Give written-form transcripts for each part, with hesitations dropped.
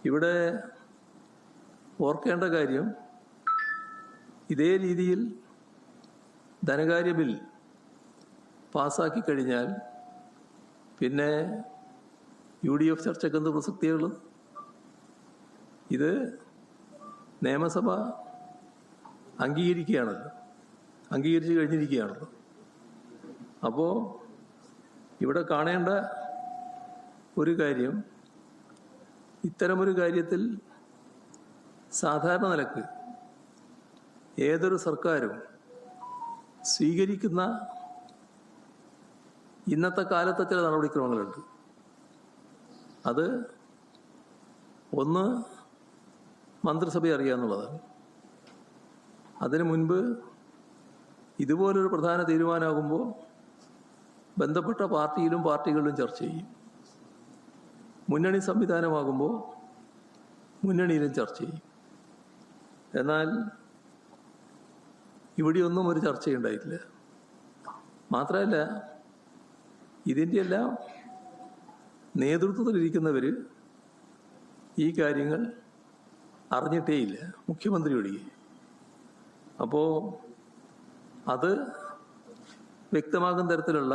ഇവിടെ ഓർക്കേണ്ട കാര്യം, ഇതേ രീതിയിൽ ധനകാര്യ ബിൽ പാസ്സാക്കി കഴിഞ്ഞാൽ പിന്നെ UDF ചർച്ചയ്ക്ക് എന്ത് പ്രസക്തിയുള്ളൂ? ഇത് നിയമസഭ അംഗീകരിച്ച് കഴിഞ്ഞിരിക്കുകയാണല്ലോ. അപ്പോൾ ഇവിടെ കാണേണ്ട ഒരു കാര്യം, ഇത്തരമൊരു കാര്യത്തിൽ സാധാരണ നിലക്ക് ഏതൊരു സർക്കാരും സ്വീകരിക്കുന്ന ഇന്നത്തെ കാലത്തെ ചില നടപടിക്രമങ്ങളുണ്ട്. അത് ഒന്ന്, മന്ത്രിസഭയെ അറിയാമെന്നുള്ളതാണ്. അതിനു മുൻപ് ഇതുപോലൊരു പ്രധാന തീരുമാനമാകുമ്പോൾ ബന്ധപ്പെട്ട പാർട്ടികളിലും ചർച്ച ചെയ്യും. മുന്നണി സംവിധാനമാകുമ്പോൾ മുന്നണിയിലും ചർച്ച ചെയ്യും. എന്നാൽ ഇവിടെയൊന്നും ഒരു ചർച്ചയുണ്ടായിട്ടില്ല. മാത്രമല്ല, ഇതിൻ്റെ എല്ലാം നേതൃത്വത്തിലിരിക്കുന്നവർ ഈ കാര്യങ്ങൾ അറിഞ്ഞിട്ടേയില്ല, മുഖ്യമന്ത്രി ഒഴികെ. അപ്പോൾ അത് വ്യക്തമാകുന്ന തരത്തിലുള്ള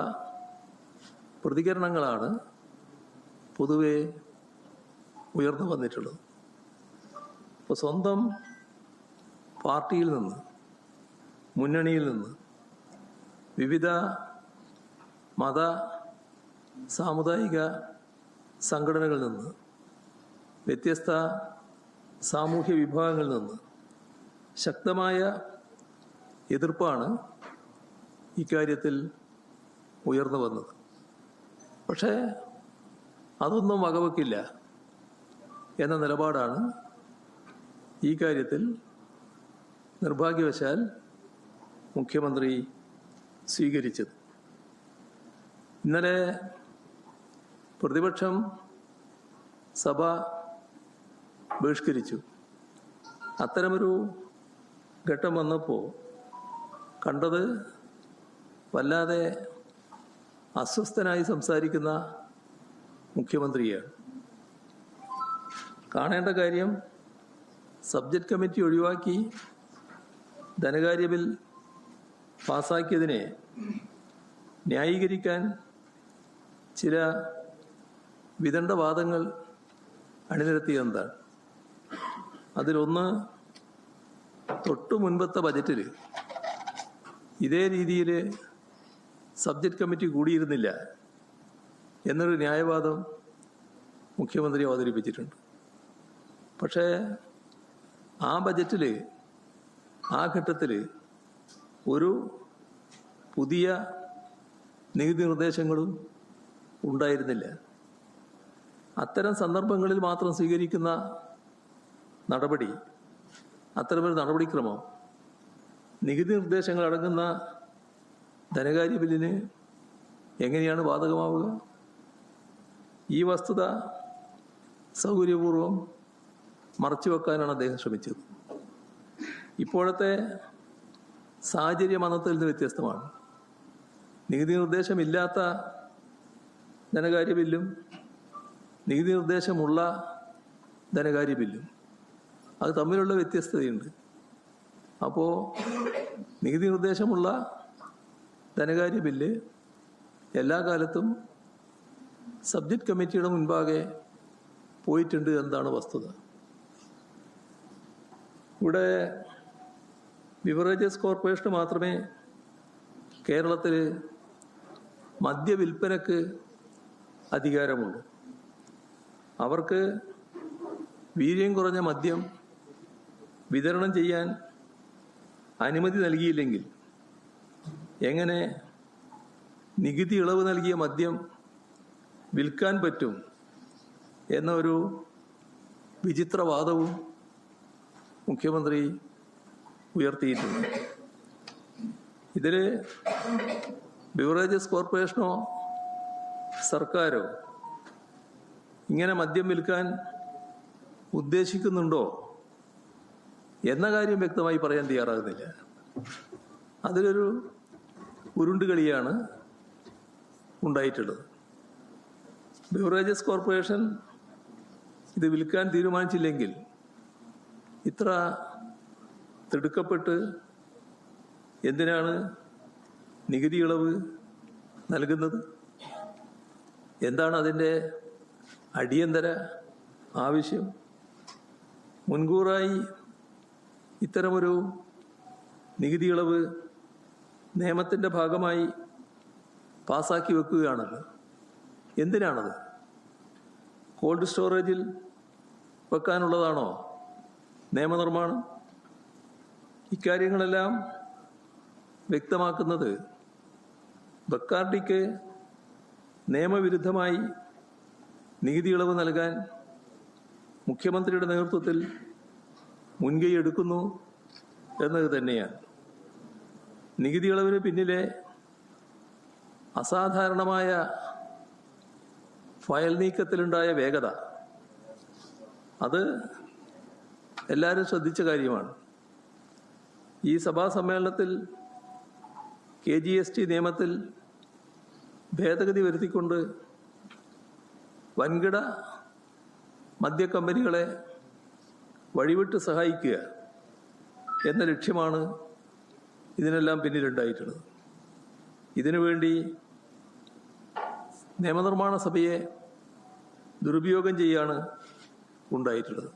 പ്രതികരണങ്ങളാണ് പൊതുവെ ഉയർന്നു വന്നിട്ടുള്ളത്. അപ്പോൾ സ്വന്തം പാർട്ടിയിൽ നിന്ന്, മുന്നണിയിൽ നിന്ന്, വിവിധ മത സാമുദായിക സംഘടനകളിൽ നിന്ന്, വ്യത്യസ്ത സാമൂഹ്യ വിഭാഗങ്ങളിൽ നിന്ന് ശക്തമായ എതിർപ്പാണ് ഇക്കാര്യത്തിൽ ഉയർന്നു വന്നത്. പക്ഷേ അതൊന്നും വകവെക്കില്ല എന്ന നിലപാടാണ് ഈ കാര്യത്തിൽ നിർഭാഗ്യവശാൽ മുഖ്യമന്ത്രി സ്വീകരിച്ചത്. ഇന്നലെ പ്രതിപക്ഷം സഭ ബഹിഷ്കരിച്ചു. അത്തരമൊരു ഘട്ടം വന്നപ്പോൾ കണ്ടത് വല്ലാതെ അസ്വസ്ഥനായി സംസാരിക്കുന്ന മുഖ്യമന്ത്രിയാണ്. കാണേണ്ട കാര്യം, സബ്ജക്റ്റ് കമ്മിറ്റി ഒഴിവാക്കി ധനകാര്യ ബിൽ പാസാക്കിയതിനെ ന്യായീകരിക്കാൻ ചില വിദണ്ഡവാദങ്ങൾ അണിനിരത്തിയെന്താണ്. അതിലൊന്ന്, തൊട്ടു മുൻപത്തെ ബജറ്റിൽ ഇതേ രീതിയിൽ സബ്ജക്റ്റ് കമ്മിറ്റി കൂടിയിരുന്നില്ല എന്നൊരു ന്യായവാദം മുഖ്യമന്ത്രി അവതരിപ്പിച്ചിട്ടുണ്ട്. പക്ഷേ ആ ബജറ്റിൽ, ആ ഘട്ടത്തിൽ ഒരു പുതിയ നികുതി നിർദ്ദേശങ്ങളും ഉണ്ടായിരുന്നില്ല. അത്തരം സന്ദർഭങ്ങളിൽ മാത്രം സ്വീകരിക്കുന്ന നടപടി, അത്തരമൊരു നടപടിക്രമം നികുതി നിർദ്ദേശങ്ങൾ അടങ്ങുന്ന ധനകാര്യ ബില്ലിന് എങ്ങനെയാണ് ബാധകമാവുക? ഈ വസ്തുത സൗകര്യപൂർവ്വം മറച്ചുവെക്കാനാണ് അദ്ദേഹം ശ്രമിച്ചത്. ഇപ്പോഴത്തെ സാഹചര്യം അന്നത്തിൽ നിന്ന് വ്യത്യസ്തമാണ്. നികുതി നിർദ്ദേശമില്ലാത്ത ധനകാര്യ ബില്ലും നികുതി നിർദ്ദേശമുള്ള ധനകാര്യ ബില്ലും അത് തമ്മിലുള്ള വ്യത്യസ്തതയുണ്ട്. അപ്പോൾ നികുതി നിർദ്ദേശമുള്ള ധനകാര്യ ബില്ല് എല്ലാ കാലത്തും സബ്ജക്റ്റ് കമ്മിറ്റിയുടെ മുൻപാകെ പോയിട്ടുണ്ട് എന്നതാണ് വസ്തുത. ഇവിടെ ബിവറേജസ് കോർപ്പറേഷന് മാത്രമേ കേരളത്തിൽ മദ്യവിൽപ്പനക്ക് അധികാരമുള്ളൂ. അവർക്ക് വീര്യം കുറഞ്ഞ മദ്യം വിതരണം ചെയ്യാൻ അനുമതി നൽകിയില്ലെങ്കിൽ എങ്ങനെ നികുതി ഇളവ് നൽകിയ മദ്യം വിൽക്കാൻ പറ്റും എന്നൊരു വിചിത്രവാദവും മുഖ്യമന്ത്രി ഉയർത്തിയിട്ടുണ്ട്. ഇതിൽ ബിവറേജസ് കോർപ്പറേഷനോ സർക്കാരോ ഇങ്ങനെ മദ്യം വിൽക്കാൻ ഉദ്ദേശിക്കുന്നുണ്ടോ എന്ന കാര്യം വ്യക്തമായി പറയാൻ തയ്യാറാകുന്നില്ല. അതിലൊരു ഉരുണ്ടുകളിയാണ് ഉണ്ടായിട്ടുള്ളത്. ബിവറേജസ് കോർപ്പറേഷൻ ഇത് വിൽക്കാൻ തീരുമാനിച്ചില്ലെങ്കിൽ ഇത്ര തിടുക്കപ്പെട്ട് എന്തിനാണ് നികുതി ഇളവ് നൽകുന്നത്? എന്താണ് അതിൻ്റെ അടിയന്തര ആവശ്യം? മുൻകൂറായി ഇത്തരമൊരു നികുതി ഇളവ് നിയമത്തിൻ്റെ ഭാഗമായി പാസാക്കി വെക്കുകയാണല്ലോ. എന്തിനാണത്? കോൾഡ് സ്റ്റോറേജിൽ വെക്കാനുള്ളതാണോ നിയമനിർമ്മാണം? ഇക്കാര്യങ്ങളെല്ലാം വ്യക്തമാക്കുന്നത് ബക്കാർഡിക്ക് നിയമവിരുദ്ധമായി നികുതി ഇളവ് നൽകാൻ മുഖ്യമന്ത്രിയുടെ നേതൃത്വത്തിൽ മുൻകൈ എടുക്കുന്നു എന്നത് തന്നെയാണ്. നികുതി ഇളവിന് പിന്നിലെ അസാധാരണമായ ഫയൽ നീക്കത്തിലുണ്ടായ വേഗത അത് എല്ലാവരും ശ്രദ്ധിച്ച കാര്യമാണ്. ഈ സഭാ സമ്മേളനത്തിൽ KGST നിയമത്തിൽ ഭേദഗതി വരുത്തിക്കൊണ്ട് വൻകിട മദ്യക്കമ്പനികളെ വഴിവിട്ട് സഹായിക്കുക എന്ന ലക്ഷ്യമാണ് ഇതിനെല്ലാം പിന്നിലുണ്ടായിട്ടുള്ളത്. ഇതിനുവേണ്ടി നിയമനിർമ്മാണ സഭയെ ദുരുപയോഗം ചെയ്യാണ് ഉണ്ടായിട്ടുള്ളത്.